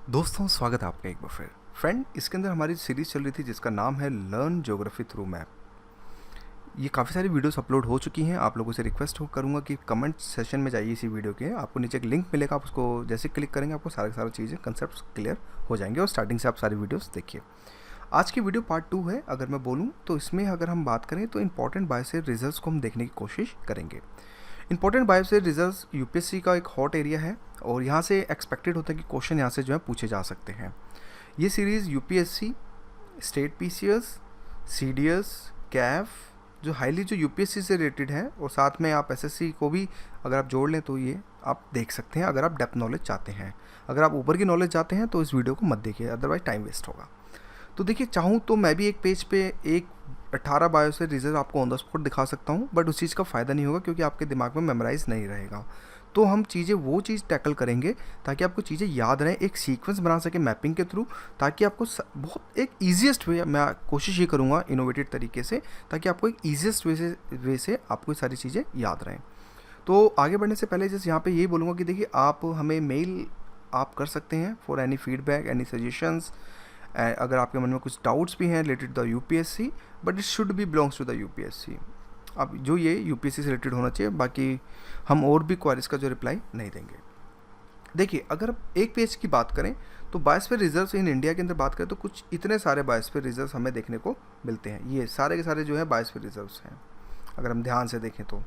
दोस्तों स्वागत है आपका एक बार फिर। फ्रेंड, इसके अंदर हमारी सीरीज़ चल रही थी जिसका नाम है लर्न ज्योग्राफी थ्रू मैप। ये काफ़ी सारी वीडियोस अपलोड हो चुकी हैं। आप लोगों से रिक्वेस्ट करूंगा कि कमेंट सेशन में जाइए इसी वीडियो के। आपको नीचे एक लिंक मिलेगा, आप उसको जैसे क्लिक करेंगे आपको सारी चीज़ें कंसेप्ट क्लियर हो जाएंगे और स्टार्टिंग से आप सारी वीडियोस देखिए। आज की वीडियो पार्ट 2 है। अगर मैं बोलूँ तो इसमें अगर हम बात करें तो इंपॉर्टेंट बायोस्फीयर रिजल्ट्स को हम देखने की कोशिश करेंगे। इंपॉर्टेंट बायोस्फीयर रिजल्ट्स यूपीएससी का एक हॉट एरिया है और यहाँ से एक्सपेक्टेड होता है कि क्वेश्चन यहाँ से जो है पूछे जा सकते हैं। ये series UPSC, state PCS, CDS, Kaif जो हाईली जो यूपीएससी से रिलेटेड है और साथ में आप एसएससी को भी अगर आप जोड़ लें तो ये आप देख सकते हैं अगर आप डेप्थ नॉलेज चाहते हैं। अगर आप ऊपर की नॉलेज चाहते हैं तो इस वीडियो को मत देखिए, अदरवाइज टाइम वेस्ट होगा। तो देखिए, चाहूँ तो मैं भी एक पेज पे एक 18 बायोस्फीयर रिजल्ट आपको ऑन द स्पॉट दिखा सकता हूँ, बट उस चीज़ का फ़ायदा नहीं होगा क्योंकि आपके दिमाग में मेमोराइज़ नहीं रहेगा। तो हम चीज़ें वो चीज़ टैकल करेंगे ताकि आपको चीज़ें याद रहें, एक सीक्वेंस बना सके मैपिंग के थ्रू, ताकि आपको बहुत एक ईजीएस्ट वे, मैं कोशिश ये करूँगा इनोवेटिव तरीके से, ताकि आपको एक ईजीएस्ट वे से आपको ये सारी चीज़ें याद रहें। तो आगे बढ़ने से पहले जैसे यहाँ पे यही बोलूँगा कि देखिए, आप हमें मेल आप कर सकते हैं for any feedback, any suggestions. अगर आपके मन में कुछ डाउट्स भी हैं related the UPSC, but it should be belongs to the UPSC. अब जो ये यूपीएससी से रिलेटेड होना चाहिए, बाकी हम और भी क्वारीज का जो रिप्लाई नहीं देंगे। देखिए, अगर आप एक पेज की बात करें तो बायोस्फीयर रिजर्व्स इन इंडिया के अंदर बात करें तो कुछ इतने सारे बायोस्फीयर रिजर्व्स हमें देखने को मिलते हैं। ये सारे के सारे जो है बायोस्फीयर रिजर्व्स हैं अगर हम ध्यान से देखें तो,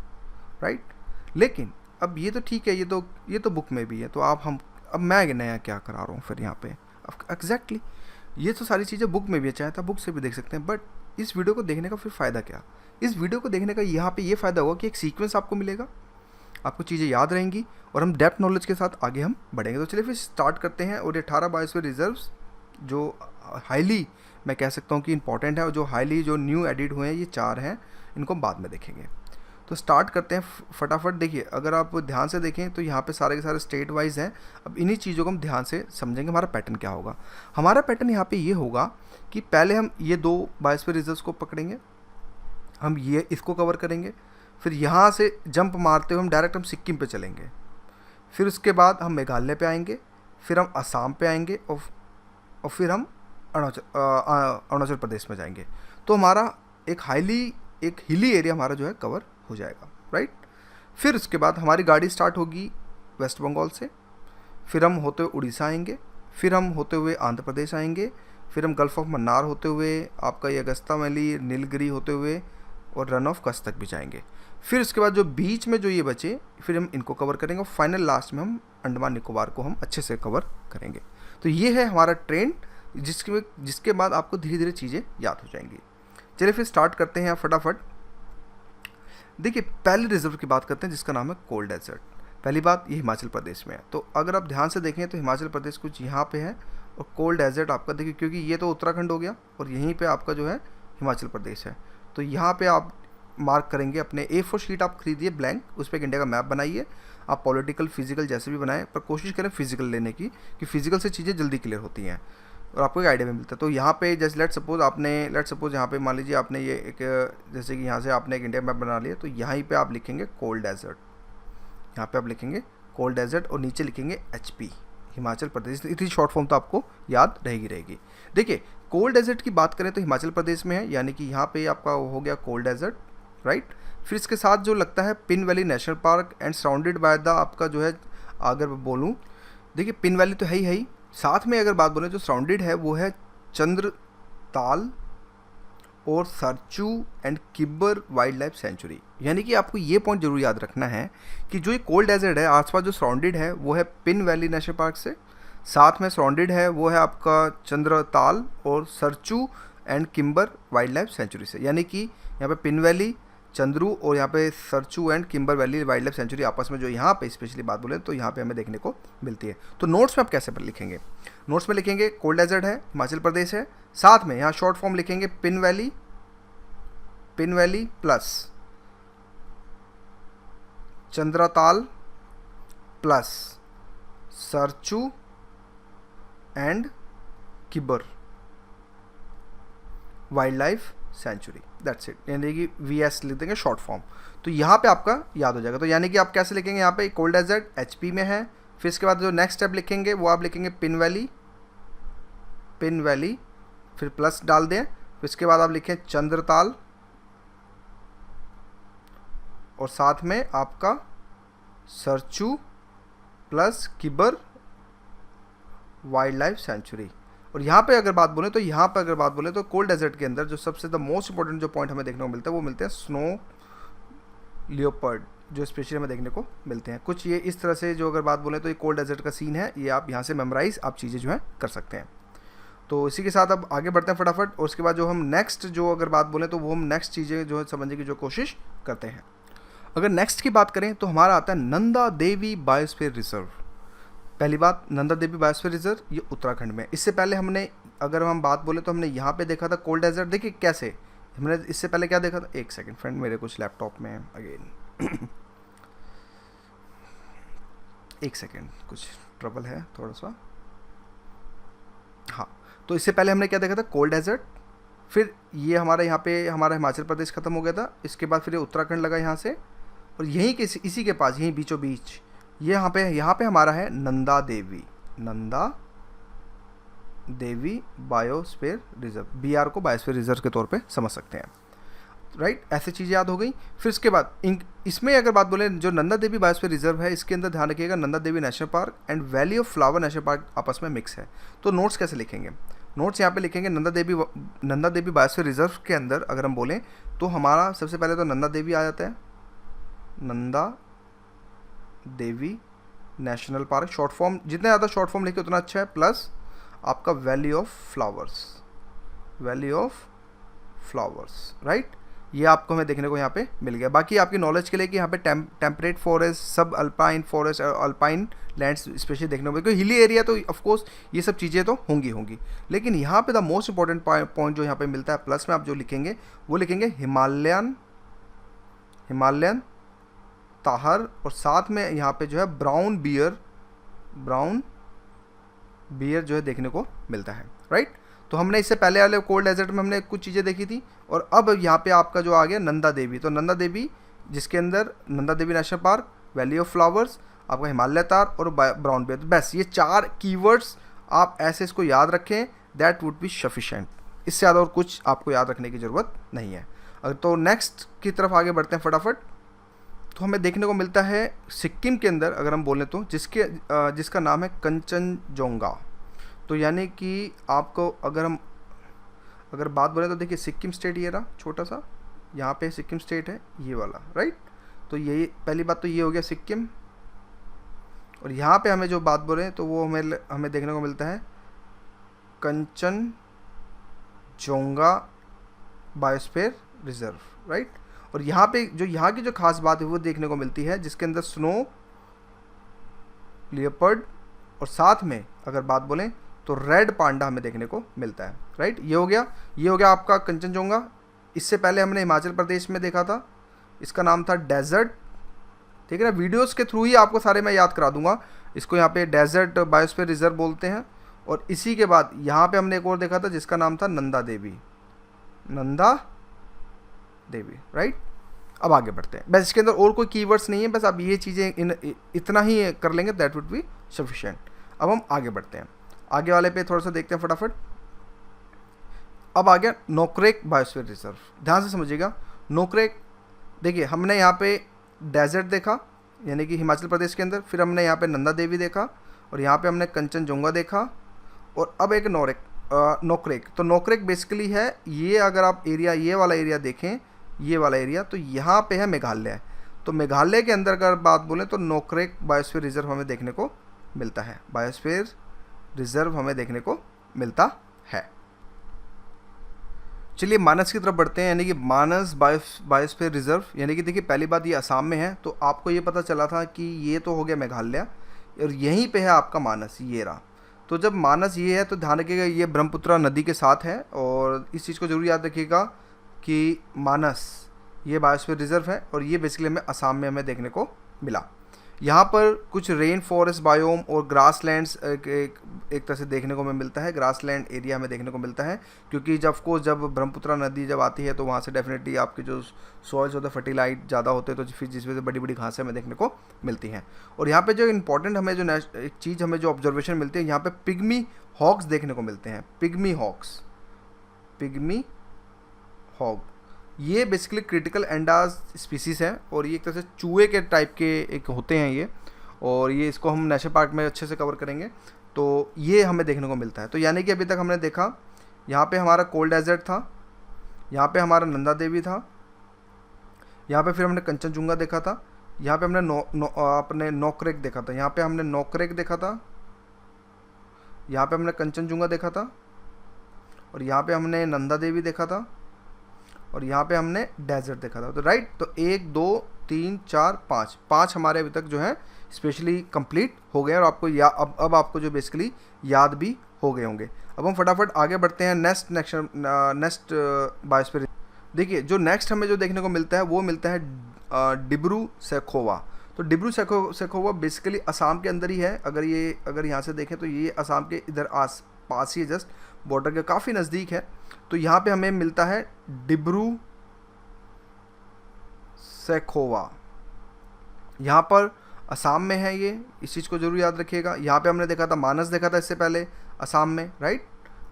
राइट। लेकिन अब ये तो ठीक है, ये तो बुक में भी है, तो अब मैं नया क्या करा रहा हूँ फिर यहाँ पे। एग्जैक्टली ये तो सारी चीज़ें बुक में भी है, चाहे तो बुक से भी देख सकते हैं, बट इस वीडियो को देखने का फिर फ़ायदा क्या? इस वीडियो को देखने का यहाँ पे ये फ़ायदा होगा कि एक सीक्वेंस आपको मिलेगा, आपको चीज़ें याद रहेंगी और हम डेप्थ नॉलेज के साथ आगे हम बढ़ेंगे। तो चलिए फिर स्टार्ट करते हैं। और ये 18 बायोस्फीयर रिजर्व्स जो हाईली मैं कह सकता हूँ कि इंपॉर्टेंट है और जो हाईली जो न्यू एडिड हुए हैं, ये 4 हैं, इनको बाद में देखेंगे। तो स्टार्ट करते हैं फटाफट। देखिए, अगर आप ध्यान से देखें तो यहाँ पे सारे के सारे स्टेट वाइज हैं। अब इन्हीं चीज़ों को हम ध्यान से समझेंगे। हमारा पैटर्न क्या होगा? हमारा पैटर्न यहाँ पे ये होगा कि पहले हम ये 2 बायोस्फीयर रिजर्व्स को पकड़ेंगे, हम ये इसको कवर करेंगे, फिर यहाँ से जंप मारते हुए हम सिक्किम पे चलेंगे, फिर उसके बाद हम मेघालय पे आएंगे, फिर हम असम पे आएंगे और फिर हम अरुणाचल प्रदेश में जाएंगे। तो हमारा एक हिली एरिया हमारा जो है कवर हो जाएगा, राइट। फिर उसके बाद हमारी गाड़ी स्टार्ट होगी वेस्ट बंगाल से, फिर हम होते हुए उड़ीसा आएंगे, फिर हम होते हुए आंध्र प्रदेश आएंगे, फिर हम गल्फ ऑफ मन्नार होते हुए आपका ये अगस्ता वैली, नीलगिरी होते हुए और रन ऑफ कच्छ तक भी जाएंगे। फिर उसके बाद जो बीच में जो ये बचे फिर हम इनको कवर करेंगे और फाइनल लास्ट में हम अंडमान निकोबार को हम अच्छे से कवर करेंगे। तो ये है हमारा ट्रेंड, जिसके बाद आपको धीरे धीरे चीज़ें याद हो जाएंगी। चलिए फिर स्टार्ट करते हैं फटाफट। देखिए, पहले रिजर्व की बात करते हैं जिसका नाम है कोल्ड डेजर्ट। पहली बात, ये हिमाचल प्रदेश में है। तो अगर आप ध्यान से देखें तो हिमाचल प्रदेश कुछ यहाँ पे है और कोल्ड डेजर्ट आपका देखिए, क्योंकि ये तो उत्तराखंड हो गया और यहीं पे आपका जो है हिमाचल प्रदेश है। तो यहाँ पे आप मार्क करेंगे अपने A4 शीट आप खरीदिए ब्लैंक, उस पर एक इंडिया का मैप बनाइए। आप पॉलिटिकल फिजिकल जैसे भी बनाएं, पर कोशिश करें फिजिकल लेने की, कि फिजिकल से चीज़ें जल्दी क्लियर होती हैं और आपको एक आइडिया भी मिलता है। तो यहाँ पे जैसे लेट सपोज यहाँ पे मान लीजिए आपने ये एक, जैसे कि यहाँ से आपने एक इंडिया मैप बना लिया, तो यहाँ पे आप लिखेंगे कोल्ड डेजर्ट, यहाँ पे आप लिखेंगे कोल्ड डेजर्ट और नीचे लिखेंगे HP, हिमाचल प्रदेश। इतनी शॉर्ट फॉर्म तो आपको याद रहेगी। देखिए, कोल्ड डेजर्ट की बात करें तो हिमाचल प्रदेश में है, यानी कि यहाँ पे आपका हो गया कोल्ड डेजर्ट, राइट। फिर इसके साथ जो लगता है pin valley national park and surrounded by the आपका जो है, अगर बोलूँ, देखिए पिन वैली तो है ही, साथ में अगर बात बोलें जो सराउंडेड है वो है चंद्रताल और Sarchu and Kibber wild life sanctuary. यानी कि आपको ये पॉइंट जरूर याद रखना है कि जो ये कोल्ड डेजर्ट है आसपास जो सराउंडेड है वो है पिन वैली नेशनल पार्क से, साथ में सराउंडेड है वो है आपका चंद्रताल और Sarchu and Kimber wild life sanctuary से। यानी कि यहाँ पे पिन वैली, चंद्रू और यहाँ पे Sarchu and Kimber valley wild life sanctuary आपस में जो यहाँ पे स्पेशली बात बोले तो यहाँ पे हमें देखने को मिलती है। तो नोट्स में आप कैसे लिखेंगे? नोट्स में लिखेंगे कोल्ड डेजर्ट है, हिमाचल प्रदेश है, साथ में यहाँ शॉर्ट फॉर्म लिखेंगे pin valley plus Chandratal plus Sarchu and Kibber wild life sanctuary, that's it. यानी कि VS लिख देंगे शॉर्ट फॉर्म, तो यहाँ पे आपका याद हो जाएगा। तो यानी कि आप कैसे लिखेंगे, यहाँ पे कोल्ड डेजर्ट HP में है, फिर इसके बाद जो नेक्स्ट स्टेप लिखेंगे वो आप लिखेंगे पिन वैली पिन वैली, फिर प्लस डाल दें, फिर इसके बाद आप लिखें चंद्रताल और साथ में आपका Sarchu plus Kibber wild life sanctuary. और यहाँ पे अगर बात बोलें तो कोल्ड डेजर्ट के अंदर जो सबसे द मोस्ट इंपॉर्टेंट जो पॉइंट हमें देखने को मिलता है वो मिलते हैं स्नो लियोपर्ड, जो स्पेशली हमें देखने को मिलते हैं। कुछ ये इस तरह से जो अगर बात बोलें तो ये कोल्ड डेजर्ट का सीन है, ये आप यहाँ से मेमोराइज आप चीज़ें जो है कर सकते हैं। तो इसी के साथ अब आगे बढ़ते हैं फटाफट, और उसके बाद जो हम नेक्स्ट जो अगर बात बोलें तो वो हम नेक्स्ट चीज़ें जो है समझने की जो कोशिश करते हैं। अगर नेक्स्ट की बात करें तो हमारा आता है नंदा देवी बायोस्फीयर रिजर्व। पहली बात, नंदा देवी बायोस्फीयर रिजर्व ये उत्तराखंड में। इससे पहले हमने अगर हम बात बोले तो हमने यहाँ पे देखा था कोल्ड डेजर्ट। देखिए कैसे हमने इससे पहले क्या देखा था, एक सेकंड फ्रेंड, मेरे कुछ लैपटॉप में अगेन एक सेकंड, कुछ ट्रबल है थोड़ा सा। हाँ, तो इससे पहले हमने क्या देखा था, कोल्ड डेजर्ट, फिर ये हमारा यहाँ पे हमारा हिमाचल प्रदेश ख़त्म हो गया था, इसके बाद फिर ये उत्तराखंड लगा यहाँ से, और यहीं के इसी के पास यहीं बीचों बीच ये यहाँ पे हमारा है Nanda Devi biosphere reserve. BR को बायोस्फीयर रिजर्व के तौर पे समझ सकते हैं, राइट। ऐसी चीज़ें याद हो गई। फिर इसके बाद इसमें अगर बात बोले जो नंदा देवी बायोस्फीयर रिजर्व है, इसके अंदर ध्यान रखिएगा Nanda Devi national park and valley of flower national park आपस में मिक्स है। तो नोट्स कैसे लिखेंगे, नोट्स यहाँ पे लिखेंगे नंदा देवी बायोस्फीयर रिजर्व के अंदर अगर हम बोलें तो हमारा सबसे पहले तो नंदा देवी आ जाता है, Nanda Devi national park, short form जितने ज़्यादा शॉर्ट फॉर्म लिखे उतना अच्छा है, प्लस आपका वैली ऑफ फ्लावर्स, राइट। ये आपको हमें देखने को यहाँ पे मिल गया। बाकी आपकी नॉलेज के लिए कि यहाँ पे टेम्परेट फॉरेस्ट, सब अल्पाइन फॉरेस्ट और अल्पाइन लैंड्स स्पेशली देखने को मिले, क्योंकि हिली एरिया तो ऑफ कोर्स ये सब चीज़ें तो होंगी, लेकिन यहाँ पे द मोस्ट इंपॉर्टेंट पॉइंट जो यहाँ पे मिलता है प्लस में आप जो लिखेंगे वो लिखेंगे हिमालयन ताहर, और साथ में यहाँ पे जो है ब्राउन बियर जो है देखने को मिलता है, राइट। तो हमने इससे पहले वाले कोल्ड डेजर्ट में हमने कुछ चीज़ें देखी थी, और अब यहाँ पे आपका जो आ गया नंदा देवी। तो नंदा देवी जिसके अंदर Nanda Devi national park, valley of flowers, आपका हिमालय तार और ब्राउन बियर। तो बस ये 4 कीवर्ड्स आप ऐसे इसको याद रखें, दैट वुड बी सफिशेंट। इससे ज़्यादा और कुछ आपको याद रखने की ज़रूरत नहीं है। अगर तो नेक्स्ट की तरफ आगे बढ़ते हैं फटाफट, तो हमें देखने को मिलता है सिक्किम के अंदर अगर हम बोलें तो जिसका नाम है कंचनजोंगा। तो यानी कि आपको अगर बात बोले तो देखिए सिक्किम स्टेट ये रहा छोटा सा, यहाँ पे सिक्किम स्टेट है ये वाला, राइट। तो यही पहली बात तो ये हो गया सिक्किम, और यहाँ पे हमें जो बात बोले तो वो हमें देखने को मिलता है कंचनजोंगा बायोस्फीयर रिजर्व, राइट। और यहाँ पे यहाँ की जो खास बात है वो देखने को मिलती है जिसके अंदर स्नो लियोपर्ड और साथ में अगर बात बोलें तो रेड पांडा हमें देखने को मिलता है, राइट। ये हो गया आपका कंचनजोंगा। इससे पहले हमने हिमाचल प्रदेश में देखा था, इसका नाम था डेजर्ट, ठीक है ना। वीडियोस के थ्रू ही आपको सारे मैं याद करा दूंगा। इसको यहाँ पे डेजर्ट बायोस्फीयर रिजर्व बोलते हैं। और इसी के बाद यहाँ पे हमने एक और देखा था जिसका नाम था नंदा देवी, राइट। अब आगे बढ़ते हैं, बस इसके अंदर और कोई कीवर्ड्स नहीं है, बस आप ये चीज़ें इतना ही कर लेंगे, दैट वुड बी सफिशिएंट। अब हम आगे बढ़ते हैं, आगे वाले पे थोड़ा सा देखते हैं फटाफट। अब आ गया नोकरेक बायोस्फीयर रिजर्व। ध्यान से समझिएगा, नोकरेक देखिए हमने यहाँ पे डेजर्ट देखा यानी कि हिमाचल प्रदेश के अंदर, फिर हमने यहाँ पे नंदा देवी देखा, और यहाँ पे हमने कंचनजोंगा देखा, और अब एक नोकरेक। तो नोकरेक बेसिकली है ये, अगर आप एरिया ये वाला एरिया देखें, ये वाला एरिया, तो यहाँ पे है मेघालय। तो मेघालय के अंदर अगर बात बोलें तो नोकरेक बायोस्फीयर रिजर्व हमें देखने को मिलता है, बायोस्फीयर रिजर्व हमें देखने को मिलता है। चलिए मानस की तरफ बढ़ते हैं, यानी कि मानस बायोस्फीयर रिजर्व, यानी कि देखिए पहली बात ये असम में है, तो आपको ये पता चला था कि ये तो हो गया मेघालय, और यहीं पे है आपका मानस, ये रहा। तो जब मानस ये है तो ध्यान रखिएगा ये ब्रह्मपुत्र नदी के साथ है, और इस चीज़ को जरूर याद रखिएगा कि मानस ये बायोस्फीयर रिजर्व है, और ये बेसिकली हमें असम में हमें देखने को मिला। यहाँ पर कुछ रेन फॉरेस्ट बायोम और ग्रासलैंड्स एक तरह से देखने को हमें मिलता है, ग्रासलैंड एरिया हमें देखने को मिलता है, क्योंकि जब ब्रह्मपुत्रा नदी जब आती है तो वहाँ से डेफिनेटली आपके जो सॉइल्स होते हैं फर्टिलाइट ज़्यादा होते हैं, तो फिर जिस वजह से बड़ी बड़ी घासें हमें देखने को मिलती हैं। और यहाँ पे जो इंपॉर्टेंट हमें जो एक चीज़ हमें जो ऑब्जर्वेशन मिलती है, यहाँ पे पिग्मी हॉग्स देखने को मिलते हैं। पिग्मी हॉग, ये बेसिकली क्रिटिकल एंडाज स्पीसीज़ हैं, और ये एक तरह से चूहे के टाइप के एक होते हैं ये, और ये इसको हम नेशनल पार्क में अच्छे से कवर करेंगे। तो ये हमें देखने को मिलता है। तो यानी कि अभी तक हमने देखा, यहाँ पे हमारा कोल डेजर्ट था, यहाँ पे हमारा नंदा देवी था, यहाँ पे फिर हमने कंचनजुंगा देखा था, यहाँ पे हमने अपने नोकरेक देखा था, यहाँ पे हमने नोकरेक देखा था, यहाँ पे हमने कंचनजुंगा देखा था, और यहाँ पे हमने नंदा देवी देखा था, और यहाँ पे हमने डेजर्ट देखा था। तो राइट, तो 1 2 3 4 5 हमारे अभी तक जो है स्पेशली कंप्लीट हो गए, और आपको अब आपको जो बेसिकली याद भी हो गए होंगे। अब हम फटाफट आगे बढ़ते हैं नेक्स्ट बायोस्फीयर। देखिए, जो नेक्स्ट हमें जो देखने को मिलता है वो मिलता है डिब्रू सैखोवा। तो डिब्रू सैखोवा बेसिकली असम के अंदर ही है। अगर यहाँ से देखें तो ये असम के इधर आस पास ही, जस्ट बॉर्डर के काफ़ी नज़दीक है। तो यहाँ पे हमें मिलता है डिब्रू सैखोवा, यहाँ पर असम में है ये, इस चीज़ को जरूर याद रखिएगा। यहाँ पे हमने देखा था मानस देखा था इससे पहले असम में, राइट,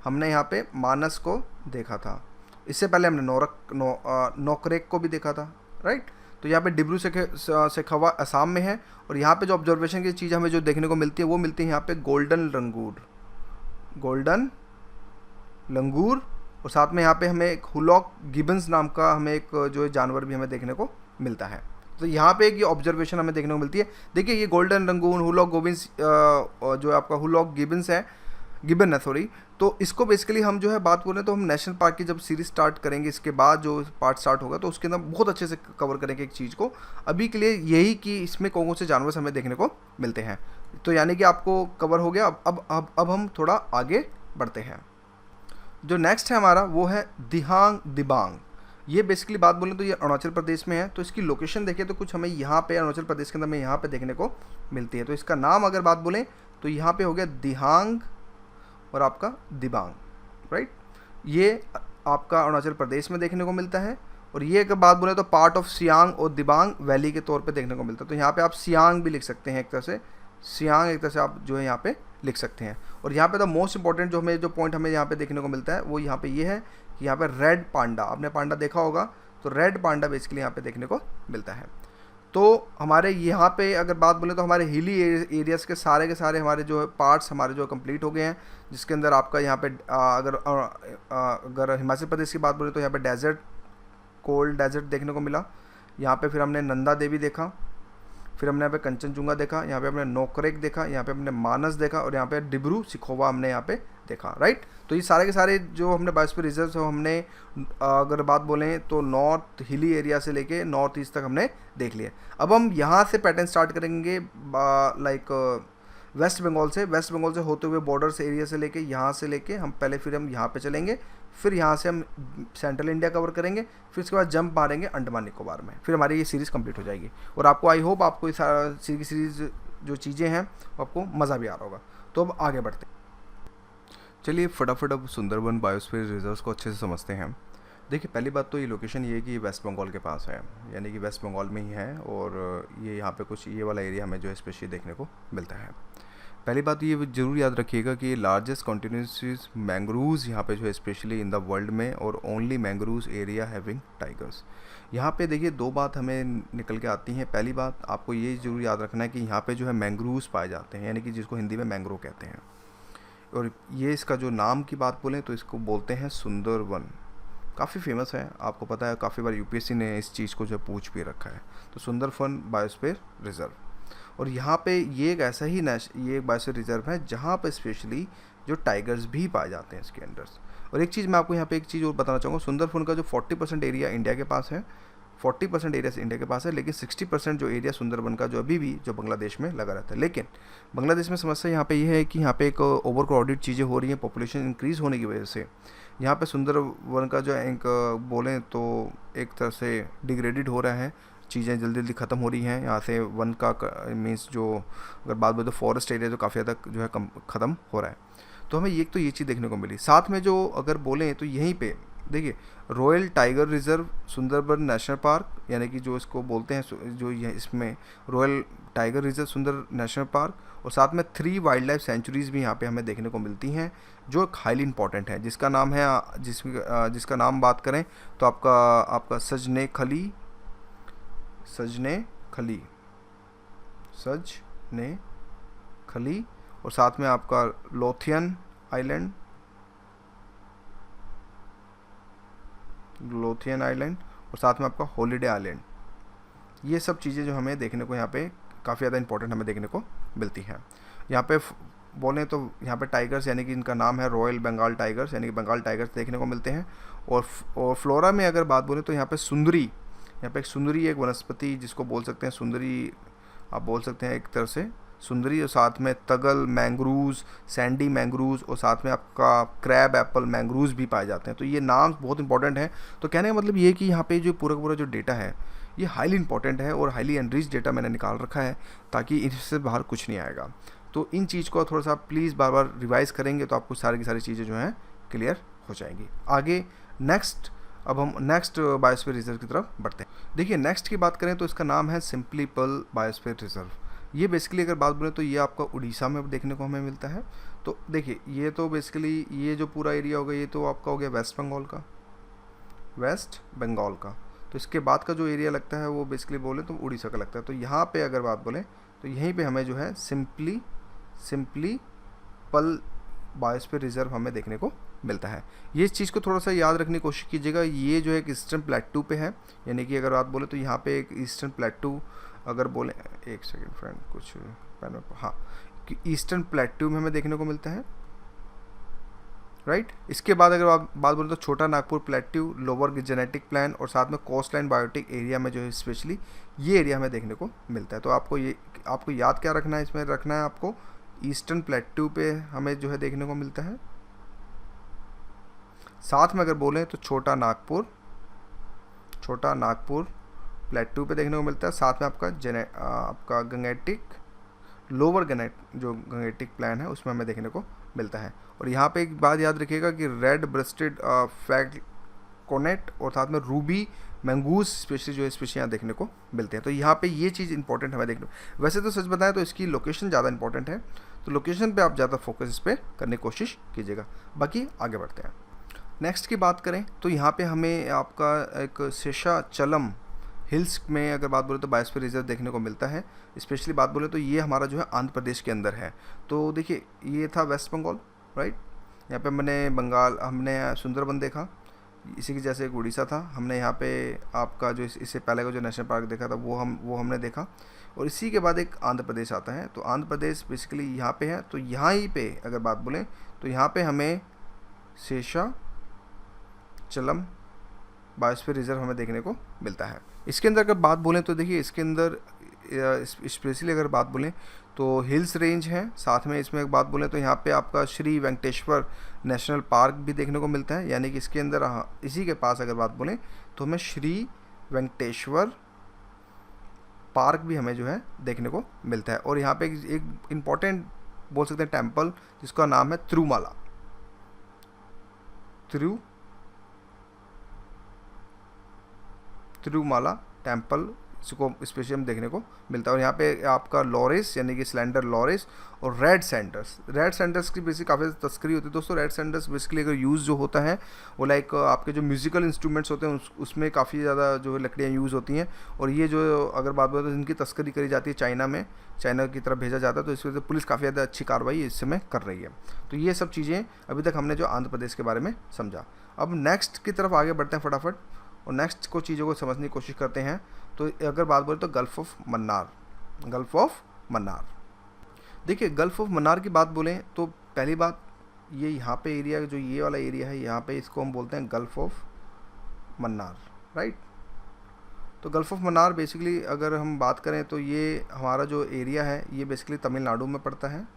हमने यहाँ पे मानस को देखा था। इससे पहले हमने नोकरेक को भी देखा था, राइट। तो यहाँ पे डिब्रू सैखोवा असम में है, और यहाँ पे जो ऑब्जर्वेशन की चीज़ हमें जो देखने को मिलती है वो मिलती है यहाँ पे गोल्डन लंगूर, और साथ में यहाँ पे हमें एक हुलॉक गिबन्स नाम का हमें एक जो जानवर भी हमें देखने को मिलता है। तो यहाँ पे एक ये ऑब्जर्वेशन हमें देखने को मिलती है। देखिए, ये गोल्डन लंगूर हुलॉक गिबन्स जो आपका हुलॉक गिबन है सॉरी, तो इसको बेसिकली हम जो है बात करें तो हम नेशनल पार्क की जब सीरीज स्टार्ट करेंगे, इसके बाद जो पार्ट स्टार्ट होगा तो उसके अंदर बहुत अच्छे से कवर करेंगे एक चीज़ को। अभी के लिए यही कि इसमें कौन कौन से जानवर हमें देखने को मिलते हैं। तो यानी कि आपको कवर हो गया। अब हम थोड़ा आगे बढ़ते हैं। जो नेक्स्ट है हमारा वो है दिबांग। ये बेसिकली बात बोलें तो ये अरुणाचल प्रदेश में है। तो इसकी लोकेशन देखें तो कुछ हमें यहाँ पे अरुणाचल प्रदेश के अंदर में यहाँ पे देखने को मिलती है। तो इसका नाम अगर बात बोलें तो यहाँ पे हो गया दिहांग और आपका दिबांग, राइट। ये आपका अरुणाचल प्रदेश में देखने को मिलता है। और ये अगर बात बोले तो पार्ट ऑफ सियांग और दिबांग वैली के तौर पे देखने को मिलता है। तो यहाँ पे आप सियांग भी लिख सकते हैं, एक तरह से सियांग एक तरह से आप जो है यहाँ पे लिख सकते हैं। और यहाँ पे द मोस्ट इंपॉर्टेंट जो पॉइंट हमें यहाँ पे देखने को मिलता है वो यहाँ पे ये है कि यहाँ पे रेड पांडा, आपने पांडा देखा होगा, तो रेड पांडा बेसिकली यहाँ पे देखने को मिलता है। तो हमारे यहाँ पे अगर बात बोले तो हमारे हिली एरियाज़ के सारे हमारे जो पार्ट्स हमारे जो कंप्लीट हो गए हैं, जिसके अंदर आपका यहाँ पे अगर हिमाचल प्रदेश की बात बोले तो यहाँ पे डेजर्ट, कोल्ड डेजर्ट देखने को मिला। यहाँ पे फिर हमने नंदा देवी देखा, फिर हमने यहाँ पे कंचनजुंगा देखा, यहाँ पे हमने नोकरेक देखा, यहाँ पे हमने मानस देखा, और यहाँ पे डिब्रू सैखोवा हमने यहाँ पे देखा, राइट। तो ये सारे के सारे जो हमने बायोस्फीयर रिजर्व हमने अगर बात बोलें तो नॉर्थ हिली एरिया से लेके नॉर्थ ईस्ट तक हमने देख लिया। अब हम यहाँ से पैटर्न स्टार्ट करेंगे लाइक वेस्ट बंगाल से होते हुए बॉर्डर्स एरिया से लेके हम फिर हम यहाँ पे चलेंगे, फिर यहाँ से हम सेंट्रल इंडिया कवर करेंगे, फिर उसके बाद जंप मारेंगे अंडमान निकोबार में, फिर हमारी ये सीरीज़ कंप्लीट हो जाएगी। और आपको आई होप आपको इस सीरीज़ जो चीज़ें हैं आपको मज़ा भी आ रहा होगा। तो अब आगे बढ़ते हैं। चलिए फटाफट अब सुंदरबन बायोस्फीयर रिजर्व्स को अच्छे से समझते हैं। देखिए, पहली बात तो ये लोकेशन ये है कि वेस्ट बंगाल के पास है, यानी कि वेस्ट बंगाल में ही है, और ये यहाँ पे कुछ ये वाला एरिया हमें जो है स्पेशली देखने को मिलता है। पहली बात ये ज़रूर याद रखिएगा कि लार्जेस्ट कॉन्टिन्यूस मैंग्रोव्स यहाँ पे जो है स्पेशली इन द वर्ल्ड में, और only mangroves area having tigers. यहाँ पे देखिए 2 बात हमें निकल के आती हैं। पहली बात आपको ये ज़रूर याद रखना है कि यहाँ पे जो है मैंग्रोव्स पाए जाते हैं, यानी कि जिसको हिंदी में मैंग्रोव कहते हैं। और ये इसका जो नाम की बात बोलें तो इसको बोलते हैं सुंदरवन। काफ़ी फेमस है, आपको पता है, काफ़ी बार यूपीएससी ने इस चीज़ को जो पूछ भी रखा है। तो सुंदरवन बायोस्फीयर रिजर्व, और यहाँ पे ये एक ऐसा ही ये एक बायोस्फीयर रिजर्व है जहाँ पे स्पेशली जो टाइगर्स भी पाए जाते हैं इसके अंदर। और एक चीज़ मैं आपको यहाँ पे एक चीज़ और बताना चाहूँगा, सुंदरवन का जो 40% एरिया इंडिया के पास है, 40% एरिया इंडिया के पास है, लेकिन 60% जो एरिया सुंदरबन का जो अभी भी जो बांग्लादेश में लगा रहता है। लेकिन बांग्लादेश में समस्या यहाँ पे ये है कि यहाँ पे एक ओवर क्राउडेड चीज़ें हो रही हैं, पॉपुलेशन इंक्रीज़ होने की वजह से यहाँ पे सुंदरबन का जो एक बोलें तो एक तरह से डिग्रेडेड हो रहा है, चीज़ें जल्दी जल्दी ख़त्म हो रही हैं यहाँ से। वन का मीन्स जो अगर बात बोले तो फॉरेस्ट एरिया जो काफ़ी ज़्यादा जो है कम ख़त्म हो रहा है। तो हमें तो ये चीज़ देखने को मिली। साथ में जो अगर बोलें तो यहीं पे देखिए royal tiger reserve Sundarban national park, यानी कि जो इसको बोलते हैं जो ये इसमें रॉयल टाइगर रिजर्व सुंदर नेशनल पार्क, और साथ में 3 वाइल्ड लाइफ सेंचुरीज़ भी यहाँ पे हमें देखने को मिलती हैं जो एक हाईली इंपॉर्टेंट है, जिसका नाम है जिसका नाम बात करें तो आपका सजने खली और साथ में आपका लोथियन आइलैंड और साथ में आपका हॉलीडे आइलैंड। ये सब चीज़ें जो हमें देखने को यहाँ पे काफ़ी ज़्यादा इंपॉर्टेंट हमें देखने को मिलती हैं। यहाँ पे बोलें तो यहाँ पे टाइगर्स यानी कि इनका नाम है रॉयल बंगाल टाइगर्स, यानी कि बंगाल टाइगर्स देखने को मिलते हैं। और फ्लोरा में अगर बात बोलें तो यहाँ पे एक सुंदरी एक वनस्पति जिसको बोल सकते हैं सुंदरी, आप बोल सकते हैं एक तरह से सुंदरी, और साथ में तगल मैंग्रूव्स, सैंडी मैंग्रूव्स और साथ में आपका क्रैब एप्पल मैंग्रूव्स भी पाए जाते हैं। तो ये नाम बहुत इंपॉर्टेंट है। तो कहने का मतलब ये है कि यहाँ पे जो पूरा जो डेटा है ये हाईली इंपॉर्टेंट है और हाईली एनरिच डेटा मैंने निकाल रखा है, ताकि इससे बाहर कुछ नहीं आएगा। तो इन चीज़ को थोड़ा सा प्लीज़ बार बार रिवाइज़ करेंगे तो आपको सारी की सारी चीज़ें जो हैं क्लियर हो जाएंगी। आगे अब हम नेक्स्ट बायोस्फीयर रिजर्व की तरफ बढ़ते हैं। देखिए नेक्स्ट की बात करें तो इसका नाम है सिंपली पर्ल बायोस्फीयर रिजर्व। ये बेसिकली अगर बात बोलें तो ये आपका उड़ीसा में देखने को हमें मिलता है। तो देखिए ये तो बेसिकली ये जो पूरा एरिया होगा ये तो आपका हो गया वेस्ट बंगाल का। तो इसके बाद का जो एरिया लगता है वो बेसिकली बोले तो उड़ीसा का लगता है। तो यहाँ पे अगर बात बोलें तो यहीं पे हमें जो है सिंपली पर्ल बायोस्फीयर रिजर्व हमें देखने को मिलता है। ये इस चीज़ को थोड़ा सा याद रखने की कोशिश कीजिएगा। ये जो है एक ईस्टर्न प्लेटू पे है, यानी कि अगर बात बोले तो यहाँ पे एक ईस्टर्न प्लेटू अगर बोले, एक सेकेंड फ्रेंड कुछ पैनल, हाँ, कि ईस्टर्न प्लेटू में हमें देखने को मिलता है, राइट। इसके बाद अगर बात बोले तो छोटा Nagpur plateau, lower genetic plan और साथ में कोस्टलाइन बायोटिक एरिया में जो है स्पेशली ये एरिया हमें देखने को मिलता है। तो आपको याद क्या रखना है, इसमें रखना है आपको ईस्टर्न प्लेट्यू पे हमें जो है देखने को मिलता है। साथ में अगर बोलें तो छोटा नागपुर प्लेट्यू पे देखने को मिलता है। साथ में आपका लोअर गंगेटिक प्लान है उसमें हमें देखने को मिलता है। और यहाँ पे एक बात याद रखिएगा कि रेड ब्रेस्टेड फैल्कोनेट और साथ में रूबी मैंगूस स्पेशली जो स्पेशली यहाँ देखने को मिलते हैं। तो यहाँ पे ये चीज़ इंपॉर्टेंट हमें देखने को, वैसे तो सच बताएं तो इसकी लोकेशन ज़्यादा इंपॉर्टेंट है, तो लोकेशन पे आप ज़्यादा फोकस इस पर करने की कोशिश कीजिएगा। बाकी आगे बढ़ते हैं। नेक्स्ट की बात करें तो यहाँ पे हमें आपका एक शेषाचलम हिल्स में अगर बात बोले तो बायोस्फीयर रिजर्व देखने को मिलता है। स्पेशली बात बोले तो ये हमारा जो है आंध्र प्रदेश के अंदर है। तो देखिए ये था वेस्ट बंगाल, राइट। यहाँ पे हमने सुंदरबन देखा, इसी की जैसे एक उड़ीसा था। हमने यहाँ पे आपका जो इससे पहले का जो नेशनल पार्क देखा था वो हमने देखा। और इसी के बाद एक आंध्र प्रदेश आता है। तो आंध्र प्रदेश बेसिकली यहाँ पे है। तो यहाँ ही पे अगर बात बोलें तो यहाँ पे हमें शेषाचलम बायोस्फीयर रिजर्व हमें देखने को मिलता है। इसके अंदर अगर बात बोलें तो देखिए इसके अंदर स्पेशली अगर बात बोलें तो हिल्स रेंज है। साथ में इसमें एक बात बोलें तो यहाँ पे आपका श्री वेंकटेश्वर नेशनल पार्क भी देखने को मिलता है, यानी कि इसके अंदर इसी के पास अगर बात बोलें तो हमें श्री वेंकटेश्वर पार्क भी हमें जो है देखने को मिलता है। और यहाँ पे एक इम्पॉर्टेंट बोल सकते हैं टेम्पल जिसका नाम है तिरुमाला टेम्पल, इसको स्पेशली हम देखने को मिलता है। और यहाँ पे आपका लॉरेस यानी कि स्लेंडर लॉरेस और रेड सैंडर्स की बेसिक काफ़ी तस्करी होती है दोस्तों। रेड सैंडर्स बेसिकली अगर यूज़ जो होता है वो लाइक आपके जो म्यूजिकल इंस्ट्रूमेंट्स होते हैं उसमें काफ़ी ज़्यादा जो है लकड़ियाँ यूज़ होती हैं। और ये जो अगर बात बोले तो इनकी तस्करी करी जाती है चाइना की तरफ भेजा जाता है। तो इस वजह से पुलिस काफ़ी ज़्यादा अच्छी कार्रवाई इस समय कर रही है। तो ये सब चीज़ें अभी तक हमने जो आंध्र प्रदेश के बारे में समझा। अब नेक्स्ट की तरफ आगे बढ़ते हैं फटाफट और नेक्स्ट को चीज़ों को समझने की कोशिश करते हैं। तो अगर बात बोले तो गल्फ़ ऑफ मन्नार। देखिए गल्फ़ ऑफ मन्नार की बात बोलें तो पहली बात ये यहाँ पे एरिया जो ये वाला एरिया है यहाँ पे इसको हम बोलते हैं गल्फ़ ऑफ मन्नार, राइट। तो गल्फ़ ऑफ मन्नार बेसिकली अगर हम बात करें तो ये हमारा जो एरिया है ये बेसिकली तमिलनाडु में पड़ता है।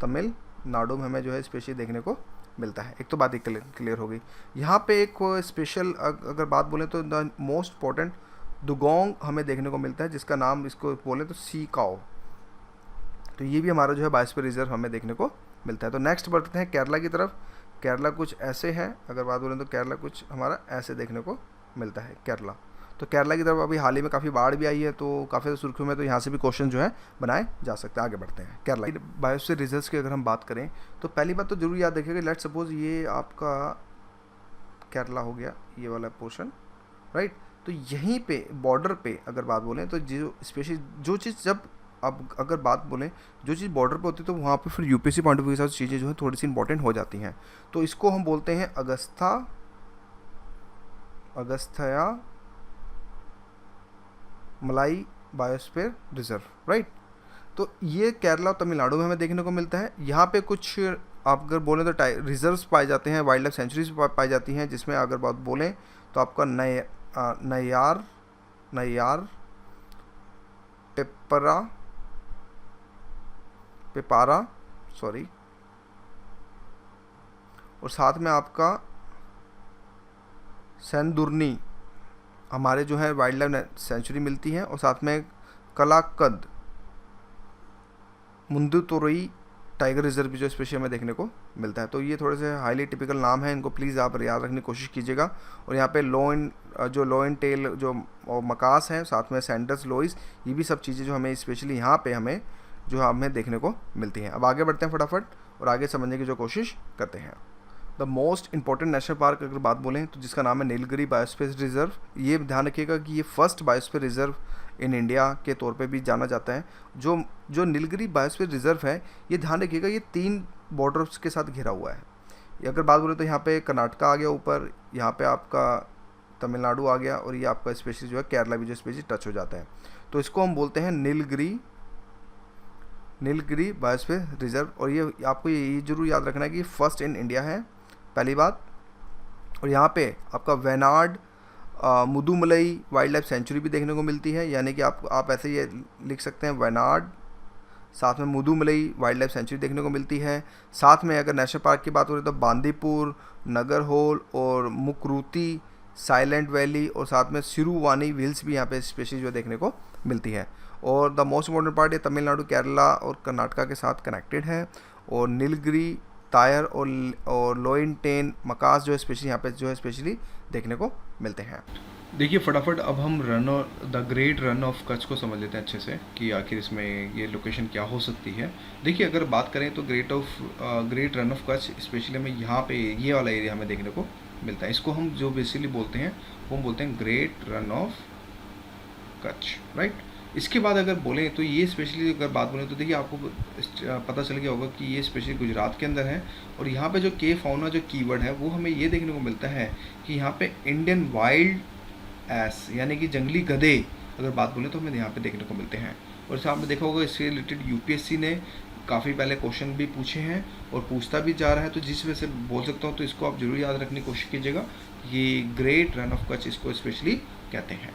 तमिलनाडु में हमें जो है स्पेशली देखने को मिलता है। एक तो बात क्लियर हो गई। यहाँ पे एक स्पेशल अगर बात बोलें तो द मोस्ट इम्पॉर्टेंट दुगोंग हमें देखने को मिलता है, जिसका नाम इसको बोले तो सी काओ। तो ये भी हमारा जो है बायोस्फीयर रिजर्व हमें देखने को मिलता है। तो नेक्स्ट बढ़ते हैं केरला की तरफ। केरला कुछ ऐसे है, अगर बात बोलें तो केरला कुछ हमारा ऐसे देखने को मिलता है केरला। तो केरला की तरफ अभी हाल ही में काफ़ी बाढ़ भी आई है, तो काफ़ी सुर्खियों में, तो यहाँ से भी क्वेश्चन जो है बनाए जा सकते हैं। आगे बढ़ते हैं। केरला बायोस्फीयर रिजर्व्स की अगर हम बात करें तो पहली बात तो जरूर याद रखिएगा, लेट सपोज ये आपका केरला हो गया, ये वाला पोर्शन, राइट। तो यहीं पे बॉर्डर पे अगर बात बोलें तो जो स्पेशली जो चीज़, जब अब अगर बात बोलें जो चीज़ बॉर्डर पे होती है तो वहाँ पे फिर यूपीएससी पॉइंट ऑफ व्यू के साथ चीज़ें जो है थोड़ी सी इंपॉर्टेंट हो जाती हैं। तो इसको हम बोलते हैं अगस्थया मलाई बायोस्फीयर रिजर्व, राइट। तो ये केरला और तमिलनाडु में हमें देखने को मिलता है। यहाँ पे कुछ आप अगर बोलें तो रिजर्व्स पाए जाते हैं, वाइल्ड लाइफ सेंचुरीज पाई जाती हैं, जिसमें अगर बात बोलें तो आपका नैयार, पेपारा सॉरी, और साथ में आपका सेंदुरनी हमारे जो है वाइल्ड लाइफ सेंचुरी मिलती है, और साथ में कलाकद मुंदुतोरई टाइगर रिजर्व भी जो स्पेशली हमें देखने को मिलता है। तो ये थोड़े से हाईली टिपिकल नाम है, इनको प्लीज़ आप याद रखने की कोशिश कीजिएगा। और यहाँ पे लोइन टेल जो मकास है, साथ में सैंडर्स लोइस, ये भी सब चीज़ें जो हमें स्पेशली यहाँ पे हमें देखने को मिलती हैं। अब आगे बढ़ते हैं फटाफट और आगे समझने की जो कोशिश करते हैं। The most important national park अगर बात बोलें तो जिसका नाम है नीलगिरी बायोस्फीयर रिजर्व। ये ध्यान रखिएगा कि ये first biosphere reserve in India के तौर पे भी जाना जाता है। जो नीलगिरी बायोस्फीयर रिजर्व है, ये ध्यान रखिएगा ये 3 बॉर्डर्स के साथ घिरा हुआ है। ये अगर बात बोलें तो यहाँ पे कर्नाटका आ गया ऊपर, यहाँ पे आपका तमिलनाडु आ गया, और ये आपका स्पेशली जो है केरला भी जो स्पेशली टच हो जाता है। तो इसको हम बोलते हैं नीलगिरी बायोस्फीयर रिजर्व। और ये आपको ये जरूर याद रखना है कि फर्स्ट इन इंडिया है, पहली बात। और यहाँ पे आपका Venad Mudumalai wild life sanctuary भी देखने को मिलती है, यानी कि आप ऐसे ये लिख सकते हैं वेनाड, साथ में मुदुमलई वाइल्ड लाइफ सेंचुरी देखने को मिलती है। साथ में अगर नेशनल पार्क की बात हो रही तो बांदीपुर, नगरहोल और मुकरूती साइलेंट वैली, और साथ में सिरुवानी हिल्स भी यहाँ पे स्पेशली जो देखने को मिलती है। और द मोस्ट इम्पॉर्टेंट पार्ट ये तमिलनाडु, केरला और कर्नाटका के साथ कनेक्टेड है। और नीलगिरी, तायर और लोइनटेन मकास जो है स्पेशली यहाँ पे जो है स्पेशली देखने को मिलते हैं। देखिए फटाफट अब हम the great run of Kutch को समझ लेते हैं अच्छे से कि आखिर इसमें ये लोकेशन क्या हो सकती है। देखिए अगर बात करें तो great run of Kutch specially हमें यहाँ पे ये वाला एरिया हमें देखने को मिलता है। इसको हम जो बेसिकली बोलते हैं वो हम बोलते हैं great run of Kutch, right. इसके बाद अगर बोलें तो ये स्पेशली अगर बात बोलें तो देखिए आपको पता चल गया होगा कि ये स्पेशली गुजरात के अंदर है। और यहाँ पे जो के फाउना जो कीवर्ड है वो हमें ये देखने को मिलता है कि यहाँ पे इंडियन वाइल्ड एस यानी कि जंगली गधे अगर बात बोलें तो हमें यहाँ पे देखने को मिलते हैं। और इस आपने देखा होगा इससे रिलेटेड यूपीएससी ने काफ़ी पहले क्वेश्चन भी पूछे हैं और पूछता भी जा रहा है, तो जिस वजह से बोल सकता हूँ तो इसको आप जरूर याद रखने की कोशिश कीजिएगा। ये ग्रेट रन ऑफ कच्छ इसको स्पेशली कहते हैं।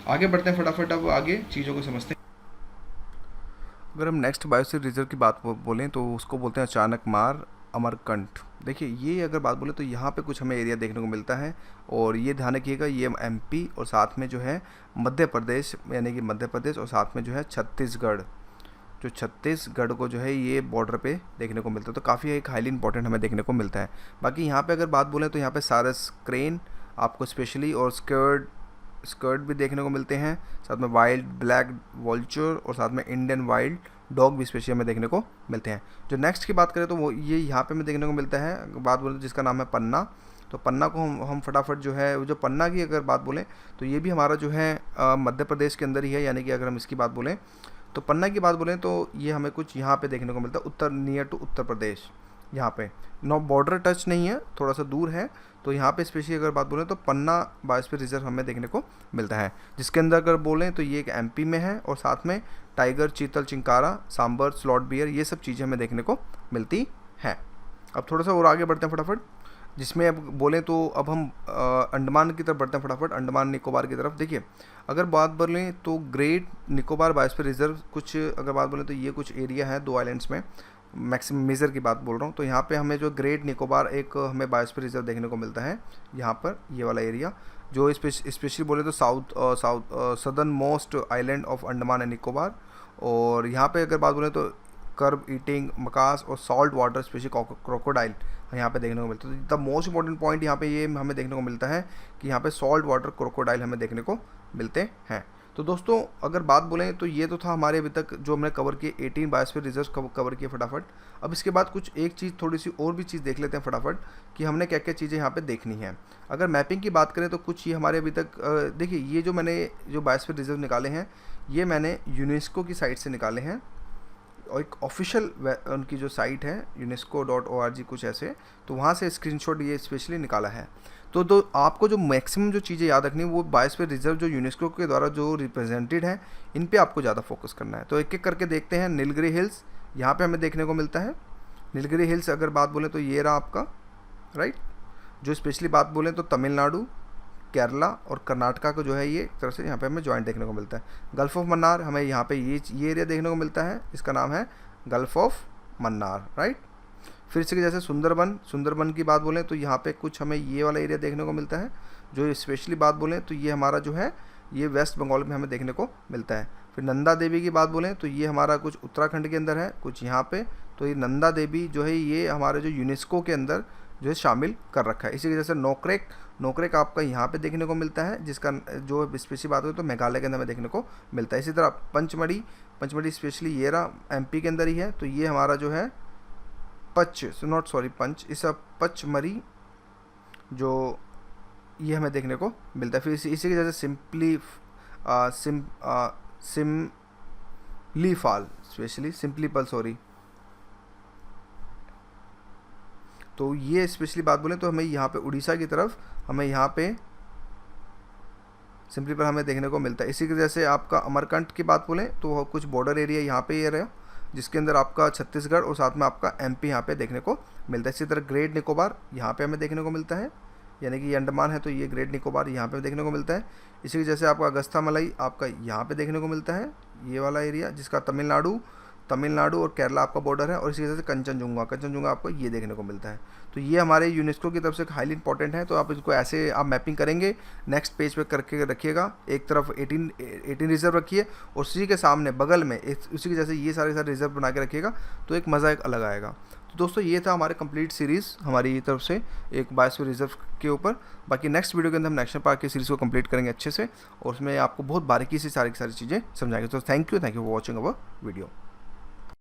आगे बढ़ते हैं फटाफट, अब आगे चीज़ों को समझते हैं। अगर हम नेक्स्ट बायोस्फीयर रिजर्व की बात बोलें तो उसको बोलते हैं अचानक मार अमरकंट। देखिए ये अगर बात बोले तो यहाँ पे कुछ हमें एरिया देखने को मिलता है, और ये ध्यान रखिएगा ये एमपी और साथ में जो है मध्य प्रदेश, यानी कि मध्य प्रदेश और साथ में जो है छत्तीसगढ़, जो छत्तीसगढ़ को जो है ये बॉर्डर पे देखने को मिलता है। तो काफ़ी एक हाईली इंपॉर्टेंट हमें देखने को मिलता है। बाकी यहाँ पे अगर बात बोलें तो यहाँ पे सारस क्रेन आपको स्पेशली और स्कर्ट भी देखने को मिलते हैं, साथ में वाइल्ड ब्लैक वॉल्चर और साथ में इंडियन वाइल्ड डॉग भी स्पेशली हमें देखने को मिलते हैं। जो नेक्स्ट की बात करें तो वो ये यहाँ पे हमें देखने को मिलता है, बात बोलें तो जिसका नाम है पन्ना। तो पन्ना को हम फटाफट जो है जो पन्ना की अगर बात बोलें तो ये भी हमारा जो है मध्य प्रदेश के अंदर ही है, यानी कि अगर हम इसकी बात बोलें तो पन्ना की बात बोलें तो ये हमें कुछ यहाँ पे देखने को मिलता है नियर टू उत्तर प्रदेश। यहाँ पे नो बॉर्डर टच नहीं है, थोड़ा सा दूर है। तो यहाँ पे स्पेशली अगर बात बोलें तो पन्ना बायोस्फीयर रिजर्व हमें देखने को मिलता है, जिसके अंदर अगर बोलें तो ये एक एमपी में है, और साथ में टाइगर, चीतल, चिंकारा, सांबर, स्लॉट बियर, ये सब चीज़ें हमें देखने को मिलती हैं। अब थोड़ा सा और आगे बढ़ते हैं फटाफट, जिसमें अब बोलें तो अब हम अंडमान की तरफ बढ़ते हैं फटाफट, अंडमान निकोबार की तरफ। देखिए अगर बात बोलें तो ग्रेट निकोबार बायोस्फीयर रिजर्व कुछ अगर बात बोलें तो ये कुछ एरिया है 2 आइलैंड्स में, मैक्सिमम मेजर की बात बोल रहा हूँ। तो यहाँ पे हमें जो ग्रेट निकोबार एक हमें बायोस्फीयर रिजर्व देखने को मिलता है, यहाँ पर ये वाला एरिया जो स्पेशली बोले तो southern most island of Andaman and Nicobar. और यहाँ पे अगर बात बोले तो कर्ब ईटिंग मकास और सॉल्ट वाटर स्पेशली क्रोकोडाइल यहाँ पे देखने को मिलता है। तो द मोस्ट इंपॉर्टेंट पॉइंट यहाँ पे ये हमें देखने को मिलता है कि यहाँ पे सॉल्ट वाटर क्रोकोडाइल हमें देखने को मिलते हैं। तो दोस्तों अगर बात बोलें तो ये तो था हमारे अभी तक जो हमने कवर किए 18 बायोस्फीयर रिजर्व कवर किए फटाफट। अब इसके बाद कुछ एक चीज़ थोड़ी सी और भी चीज़ देख लेते हैं फटाफट कि हमने क्या क्या चीज़ें यहाँ पे देखनी है। अगर मैपिंग की बात करें तो कुछ ये हमारे अभी तक देखिए, ये जो मैंने जो बायोस्फीयर रिजर्व निकाले हैं ये मैंने यूनेस्को की साइट से निकाले हैं और एक ऑफिशियल उनकी जो साइट है UNESCO.org कुछ ऐसे, तो वहाँ से स्क्रीनशॉट ये स्पेशली निकाला है। तो आपको जो मैक्सिमम जो चीज़ें याद रखनी है वो बायोस्फीयर रिजर्व जो यूनेस्को के द्वारा जो रिप्रेजेंटेड है इन पे आपको ज़्यादा फोकस करना है। तो एक एक करके देखते हैं। नीलगिरी हिल्स यहाँ पे हमें देखने को मिलता है। नीलगिरी हिल्स अगर बात बोलें तो ये रहा आपका, राइट। जो स्पेशली बात बोलें तो तमिलनाडु, केरला और कर्नाटका को जो है ये एक तरह से यहाँ पे हमें जॉइंट देखने को मिलता है। गल्फ़ ऑफ मन्नार हमें यहाँ पे ये एरिया देखने को मिलता है, इसका नाम है गल्फ़ ऑफ मन्नार, राइट। फिर इसके जैसे सुंदरबन की बात बोलें तो यहाँ पे कुछ हमें ये वाला एरिया देखने को मिलता है। जो स्पेशली बात बोलें तो ये हमारा जो है ये वेस्ट बंगाल में हमें देखने को मिलता है। फिर नंदा देवी की बात बोलें तो ये हमारा कुछ उत्तराखंड के अंदर है, कुछ यहाँ पे। तो ये नंदा देवी जो है ये हमारे जो यूनेस्को के अंदर जो है शामिल कर रखा है। इसी की जैसे नोकरेक आपका यहाँ पे देखने को मिलता है, जिसका जो स्पेशली बात हो तो मेघालय के अंदर में देखने को मिलता है। इसी तरह पंचमढ़ी स्पेशली ये रहा MP के अंदर ही है। तो ये हमारा जो है पचमढ़ी जो ये हमें देखने को मिलता है। फिर इसी की जैसे सिम्पलीफाल तो ये स्पेशली बात बोलें तो हमें यहाँ पे उड़ीसा की तरफ हमें यहाँ पे सिंपलीफाल हमें देखने को मिलता है। इसी की जैसे आपका अमरकंट की बात बोलें तो कुछ बॉर्डर एरिया यहाँ पे ये रहा, जिसके अंदर आपका छत्तीसगढ़ और साथ में आपका MP यहाँ पे देखने को मिलता है। इसी तरह ग्रेट निकोबार यहाँ पे हमें देखने को मिलता है, यानी कि ये अंडमान है तो ये ग्रेट निकोबार यहाँ पे देखने को मिलता है। इसी की जैसे आपका अगस्ता मलाई आपका यहाँ पे देखने को मिलता है, ये वाला एरिया जिसका तमिलनाडु और केरला आपका बॉर्डर है। और इसी वजह से कंचनजुंगा आपको ये देखने को मिलता है। तो ये हमारे यूनेस्को की तरफ से हाईली इंपॉर्टेंट है। तो आप इसको ऐसे आप मैपिंग करेंगे, नेक्स्ट पेज पे करके रखिएगा। एक तरफ 18 रिजर्व रखिए और उसी के सामने बगल में उसी के जैसे ये सारे रिजर्व बना के रखिएगा, तो एक मज़ा एक अलग आएगा। तो दोस्तों ये था हमारे कंप्लीट सीरीज़ हमारी तरफ से एक बायोस्फीयर रिजर्व के ऊपर। बाकी नेक्स्ट वीडियो के अंदर हम नेशनल पार्क की सीरीज़ को कंप्लीट करेंगे अच्छे से और उसमें आपको बहुत बारीकी से सारी चीज़ें समझाएंगे। तो thank you for watching our video.